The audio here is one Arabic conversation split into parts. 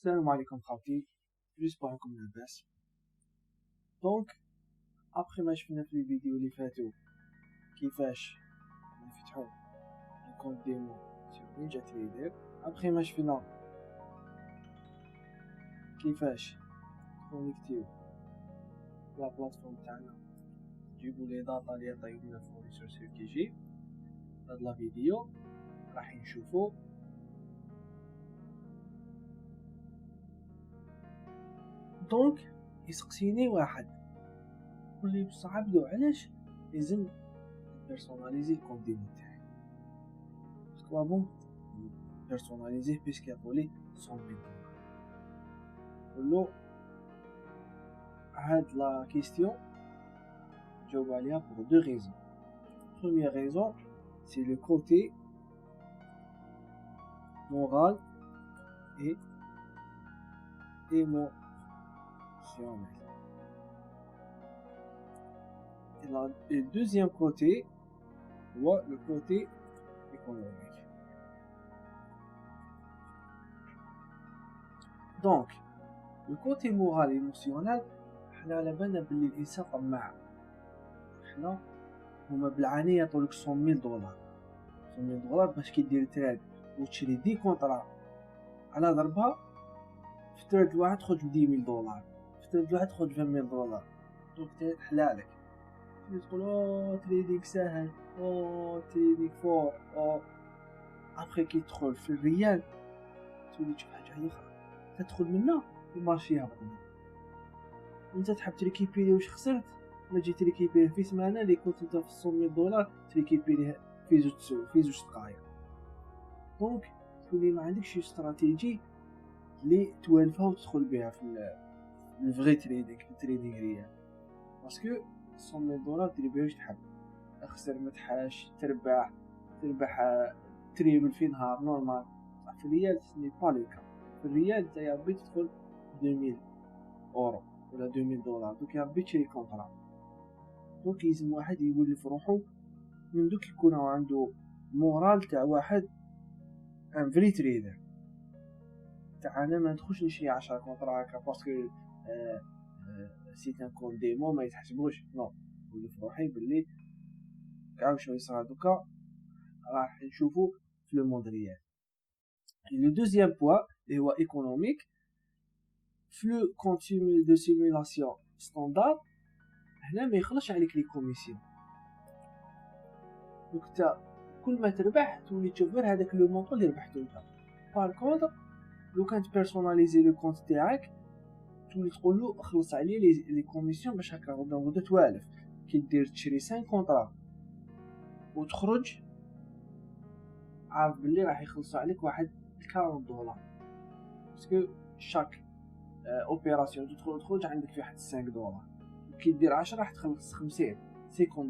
السلام عليكم خاوتي، جيسبر راكم لاباس. دونك ابخي ما شفنا في الفيديو اللي فاتو كيفاش نفتحو الكونت ديمو سير نينجا تريدر، ابخي ما شفنا كيفاش كونيكتيو لا بلاتفورم تاعنا نجيبو لي داتا اللي عطاونا فورنيسور سيركيجي. هاد لا فيديو راح نشوفو دونك يسقسيني واحد يقول لي بصح عبدو علاش لازم بيرسوناليزي الكونت ديمو تاعي؟ باسكو بون بيرسوناليزيه بيسك يعطولي 100,000 دولار. نقولو هاد لا كيستيون نجاوب عليها بور دو ريزون. بروميير ريزون سي لو كوتي moral et émotionnel. Et le deuxième côté, le côté économique. Donc, le côté moral et émotionnel, حنا على بالنا بلي الإنسان طماع. حنا هما بالعانية يعطولك 100,000 دولار 100,000 دولار باش كي دير تراد وتشري 10 كونطرا على ضربها. في تراد واحد تخرج 10,000 دولار، في تراد واحد تخرج 20,000 دولار. دونك تراد حلالك. تقول او تريدينغ ساهل، او تريدينغ فور، او ابخي كي تدخل في الريال تولي تشوف حاجة أخرى، تدخل منها المارشي يهبط. انت تحب تريكيبيري واش خسرت، ما تجي تريكيبيري في سمانة اللي كنت انت في 100,000 دولار تريكيبيري في زوج دقايق. دونك تولي ما عندكش استراتيجي اللي توالفها وتدخل بها في الفغي تريدينغ، في التريدينغ ريال. باسكو 100,000 دولار دير بها واش تحب، اخسر متحاش تربح تريبل في نهار نورمال. في الريال سني با لو كا. في الريال انت يا ربي تدخل 2000 اورو ولا 2000 دولار، دوك يا ربي تشري كونطرا. دونك لازم واحد يولف روحو من دوك يكون عنده مورال تاع واحد ان فري تريدر. تاع انا ما ندخلش نشري 10 كونطرا هكا باسكو سيت ان كون ديمو ما يتحسبوش. نو، نولف روحي بلي كاع واش يصرا دوكا راح نشوفو في لو موند ريال. لو دوزيام بوين اللي هو ايكونوميك، في لو كونت دو سيمولاسيون ستاندار هنا ما يخلصش عليك لي كوميسيون. دوك تا كل ما تربح تولي تشوف غير هذاك لو مونطون اللي ربحتو انت. بار كونطر لو كانت بيرسوناليزي لو كونت تاعك تولي تقولو خلص عليه لي كوميسيون باش هكا غدا توالف. كي دير تشري 5 كونطرا وتخرج عارف بلي راح يخلصوا عليك واحد 40 دولار، باسكو شاك اوبيراسيون تدخل وتخرج عندك في واحد 5 دولار. كي دير 10 راح تخلص 50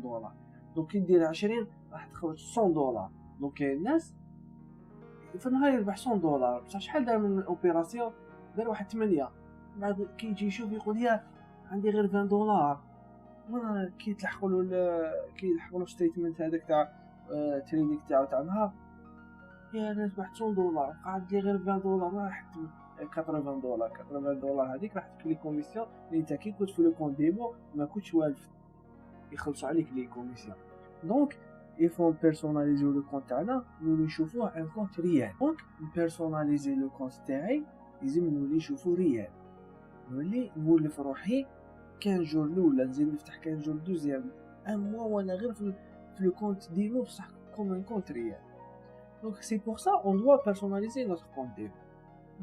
دولار. دونك كي دير 20 راح تخرج 100 دولار. دونك كاين الناس في النهار يربح 100 دولار، بصح شحال دار من الاوبيراسيون؟ دار واحد 8. بعد كي يجي يشوف يقول يا عندي غير 20 دولار. وانا كي يلحقوا ستيتمنت هذاك تاع تريدينغ تاع نهار، يا انا ربحت 100 دولار قعد لي غير 20 دولار، راح 80 دولار هذيك راح تكلي كوميسيون اللي انت كي كنت في لو كون ديمو ما كنتش والف يخلصوا عليك لي كوميسيون. دونك يفون بيرسوناليزيو لو كونت تاعنا نولي نشوفوه ان كونت ريال. دونك بيرسوناليزي لو كونت تاعي لازم نولي نشوفو ريال، نولي نولف روحي 15 جور الاولى نزيد نفتح 15 جور دوزيام ان موا وانا غير في لو كونت ديمو بصح كوم ان كونت ريال. Donc c'est pour ça on doit personnaliser notre compte démo.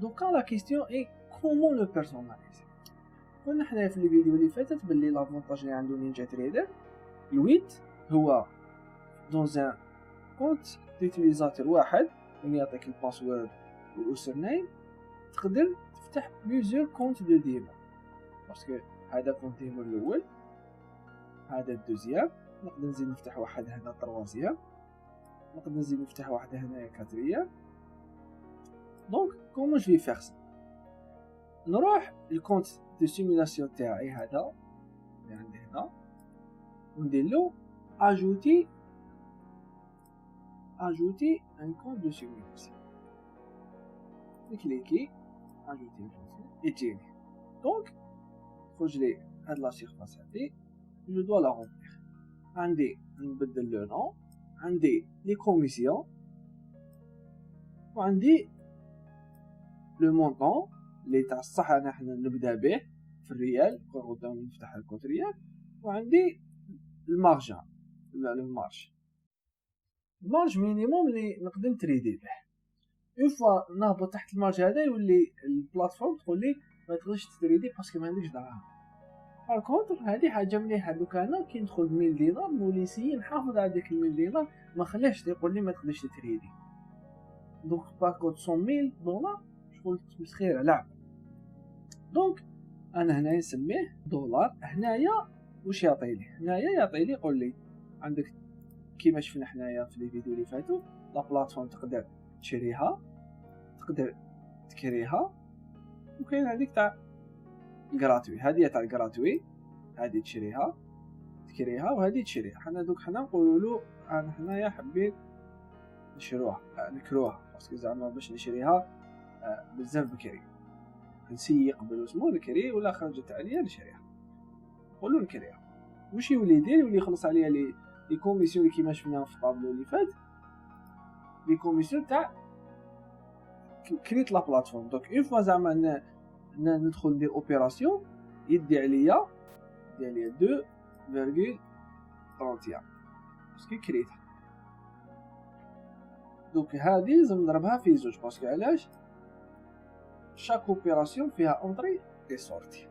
Donc quand la question est comment le personnaliser. قلنا حنا في الفيديو اللي فاتت باللي لافونتاج اللي عنده نينجا تريدر الويت هو dans un compte d'utilisateur واحد اللي يعطيك الباسورد واليوزر نيم تقدر تفتح بليزيور كونت دو ديمو. باسكو هذا كونت ديمو الاول، هذا الدوزيام، نقدر نزيد نفتح واحد هنا التروازيام، نقدر نزيد نفتح واحدة هنايا كاتريام. دونك كومون جو في فيغ سا، نروح للكونت دو سيمولاسيون تاعي هذا اللي عندي هنا ونديرلو اجوتي ان كونت دو سيمولاسيون. نكليكي اجوتي يجيني. دونك خرج لي هاد لا سيرفاس هادي جو دو لا رومبلير. عندي نبدل لو نون، عندي لي كوميسيون، وعندي لو مونطون اللي تاع الصح انا حنا نبدا به في الريال قدام نفتح الكونت ريال، وعندي المارجان ولا المارج مينيموم اللي نقدر نتريدي به. اون فوا نهبط تحت المارج هذا يولي البلاتفورم تقول لي ما تقدرش تريدي باسكو ما عندكش دراهم. بار كونتر هذه حاجه مليحه، دوكا انا كي ندخل 1000 دينار نولي نسيي نحافظ على ديك 1000 دينار، ما خليهش يقول لي ما تقدرش تريدي. دونك باكوت 100000 دولار شغل مسخيره لعب. دونك انا هنا نسميه دولار. هنايا واش يعطي لي؟ هنايا يعطي لي يقول لي عندك كيما شفنا حنايا في لي فيديو اللي فاتوا لا بلاتفورم تقدر تشريها، تقدر تكريها، وكاين هذيك تاع غراتوي. هذه تاع غراتوي، هذه تشريها تكريها وهذه تشريها. حنا دوك حنا نقولوا له انا حنايا حابين نشروها نكروها باسكو زعما باش نشريها بزاف بكري، نسيي قبل اسمو نكري ولا خرجت عليا نشريها، نقولوا نكريها. واش يولي يدير؟ يولي يخلص عليا لي كوميسيون اللي كيما شفنا في الطابلو اللي فات، لي كوميسيون تاع كريت لا بلاتفورم. دونك اون فوا زعما ندخل ندير اوبيراسيون يدي عليا 2.31 باسكو كريتها. دونك هذه لازم نضربها في زوج باسكو علاش؟ شاك اوبيراسيون فيها اونطري اي سورتي.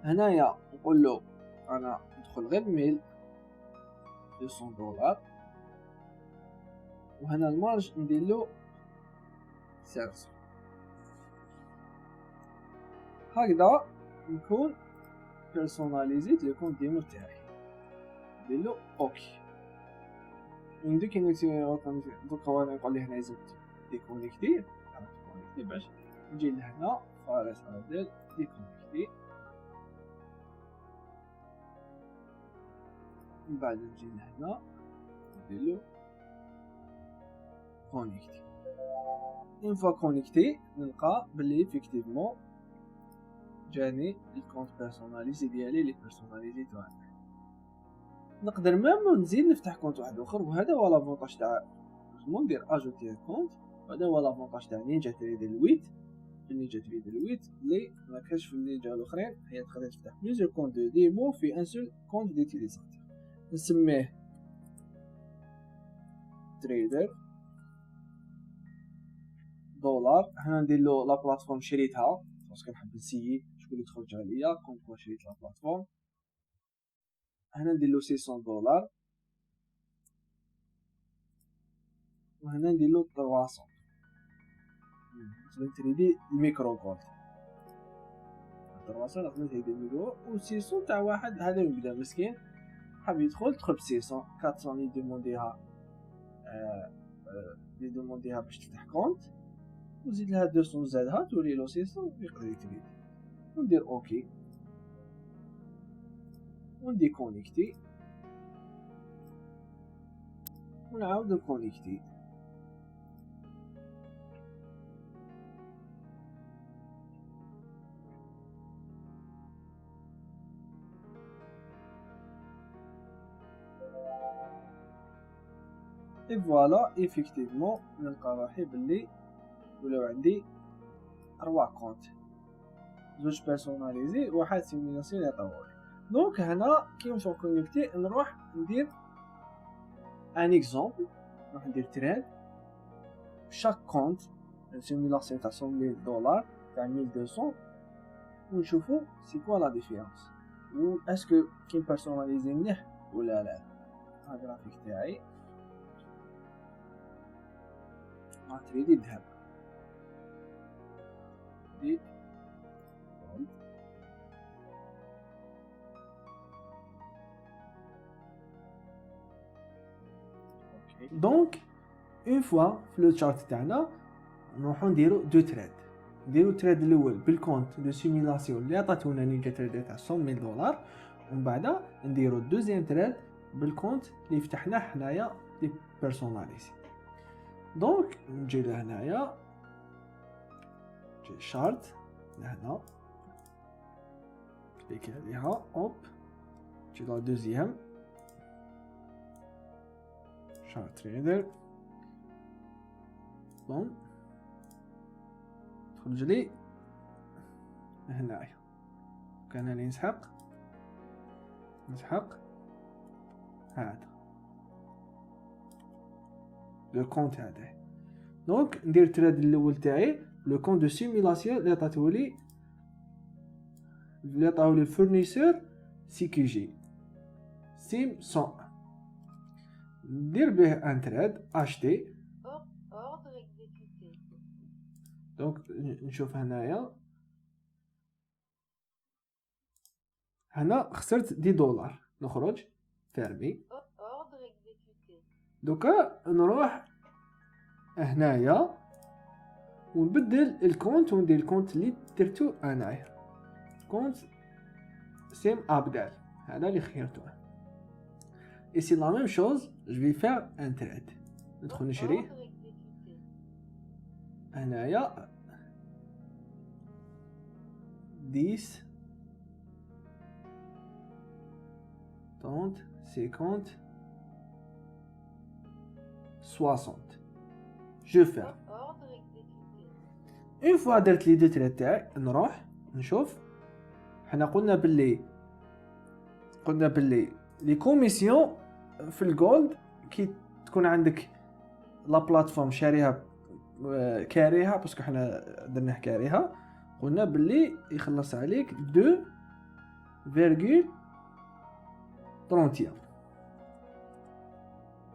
هنايا نقول له انا ندخل غير 1200 دولار، وهنا المارج ندير له 500. هكذا نكون بيرسوناليزيت لو كونت ديمو تاعي. ندير له اوكي. عندي كاين دوكا وانا نقول ليه هنا لازم ديكونيكتي باش نجي لهنا فارس عدل ديكونيكتي، من بعد نجي لهنا ندير له كونيكتي. اون فوا كونيكتي نلقى بلي ايفيكتيفمون جاني الكونت بيرسوناليزي ديالي لي بيرسوناليزيتو انا. نقدر ميم نزيد نفتح كونت واحد اخر، وهذا هو لافونتاج تاع ندير اجوتي كونت. وهذا هو لافونتاج تاع نينجا تريدر 8. نينجا تريدر 8 اللي ما كاش في النينجا الاخرين، هي تقدر تفتح بليزيور كونت دو ديمو في ان سول كونت ديتيليزاتور. نسميه تريدر دولار. هنا ندير له لا بلاتفورم شريتها باسكو نحب نسيي شكون اللي تخرج عليا كون شريت لا بلاتفورم. هنا ندير له 600 دولار، وهنا ندير له 300. نقدر نتريدي الميكرو كولد 300، نقدر نتريدي الميكرو. و 600 تاع واحد هذا يبدا مسكين حاب يدخل ب 600 400 يدومونديها باش تفتح كونت، وزيد لها 200 زادها تولي له 600 يقدر يتريد. وندير اوكي وندي كونيكتي ونعاود نكونيكتي. اي فوالا ايفيكتيفمون نلقى روحي بلي ولاو عندي 3 كونت، زوج بيرسوناليزي وواحد سيميلاسيون يعطيولي. دونك هنا كي نمشيو كونيكتي نروح ندير ان اكزومبل، نروح ندير تريد شاك كونت سيميلاسيون تاع 100 دولار تاع 1200 ونشوفو سي كوا لا ديفيرونس و اسكو كي بيرسوناليزي مليح ولا لا. ها الجرافيك تاعي ما تريدي الذهب دي دونك اون فوا في لو تشارت تاعنا نروحو نديرو دو تريد. نديرو التريد الاول بالكونت دو سيميلاسيون اللي عطاتونا نينجا تريدر تاع 100 دولار، ومن بعد نديرو دوزيام تريد بالكونت اللي فتحناه حنايا لي بيرسوناليزي. دونك نجي لهنايا جي شارت لهنا كليك عليها اوب جي لا دوزيام شارت ريدر بون تخرج لي هنايا كان لي نسحق هذا لو كونت هذا. دونك ندير تراد الاول تاعي لو كونت دو سيمولاسيون اللي عطاتهولي الفورنيسور سي كي جي سيم 101. ندير به ان تراد اشتي دونك نشوف هنا خسرت $10. نخرج فيرمي. دوكا نروح هنايا ونبدل الكونت وندير الكونت اللي درتو انايا كونت سيم ابدال هذا اللي خيرته. اي سي لا ميم شوز جو في فير ان تريد. ندخل نشري هنايا 10 30 50 60 جو فير. اون فوا درت لي دو تريد تاعي نروح نشوف. حنا قلنا باللي لي كوميسيون في الجولد كي تكون عندك لا بلاتفورم شاريها كاريها باسكو حنا درناه كاريها قلنا باللي يخلص عليك 2,31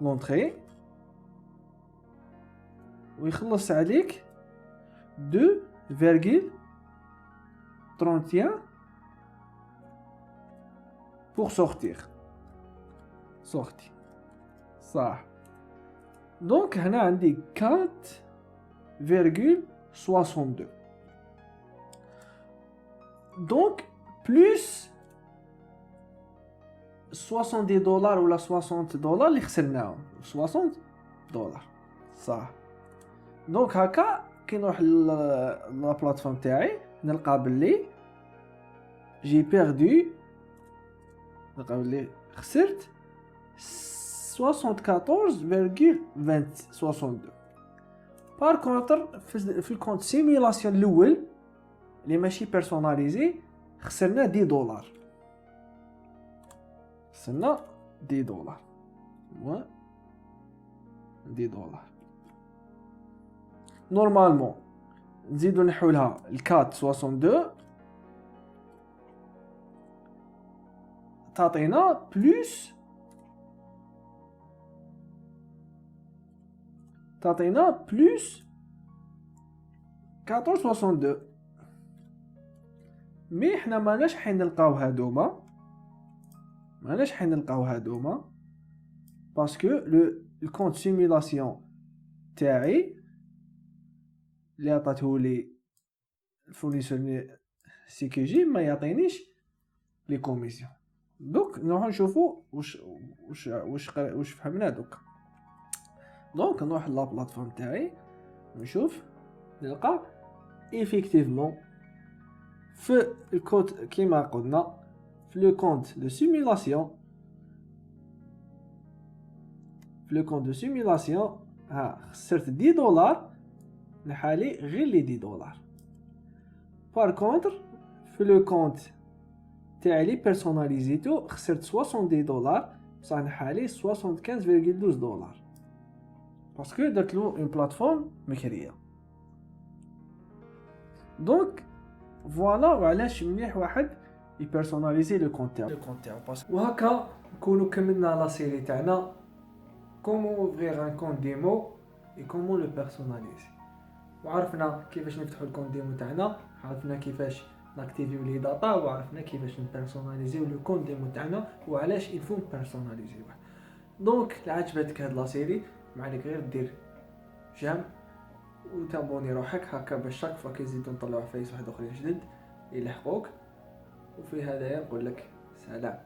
لونطري ويخلص عليك 2,31 pour sortir sorti صح. دونك هنا عندي 4,62 دونك بلس $60 ولا $60 اللي خسرناهم $60 صح. دونك هكا كي نروح لا بلاتفورم تاعي نلقى باللي جي بيردو نلقى باللي خسرت 74,62. بار كونتر في الكونت سيميلاسيون الاول اللي ماشي بيرسوناليزي خسرنا $10 خسرنا $10 نورمالمون نزيدو نحولها الكات 62 تعطينا بلس 14,62 مي حنا ماناش حين نلقاو هادوما باسكو الكونت سيميلاسيون تاعي اللي عطاتهولي الفورنيسور سي كي جي ما يعطينيش لي كوميسيون. دوك نروح نشوفو واش فهمنا دوك. دونك نروح لا بلاتفورم تاعي نشوف نلقى ايفيكتيفمون في الكود كيما قلنا في لو كونت دو سيميلاسيون ها خسرت $10 لحالي غير لي $10. بار كونتر في لو كونت تاعي لي بيرسوناليزيتو خسرت $70 بصح لحالي 75,12 باسكو درتلو اون بلاتفورم مكريه. دونك فوالا وعلاش مليح واحد يبيرسوناليزي لو كونت تاعو وهكا نكونوا كملنا لا سيري تاعنا كومون اوفرير ان كونت ديمو اي كومون لو بيرسوناليزي. وعرفنا كيفاش نفتحوا الكونت ديمو تاعنا، عرفنا كيفاش ناكتيفيو لي داتا، وعرفنا كيفاش نبيرسوناليزيو لو كونت ديمو تاعنا وعلاش يلفو نبيرسوناليزيوه. دونك لا عجبتك هاد لا سيري ما عليك غير دير جيم وتابوني روحك هكا باش شاك فوا كيزيدو نطلعو فايس واحد اخرين جدد يلحقوك. وفي هذا نقول لك سلام.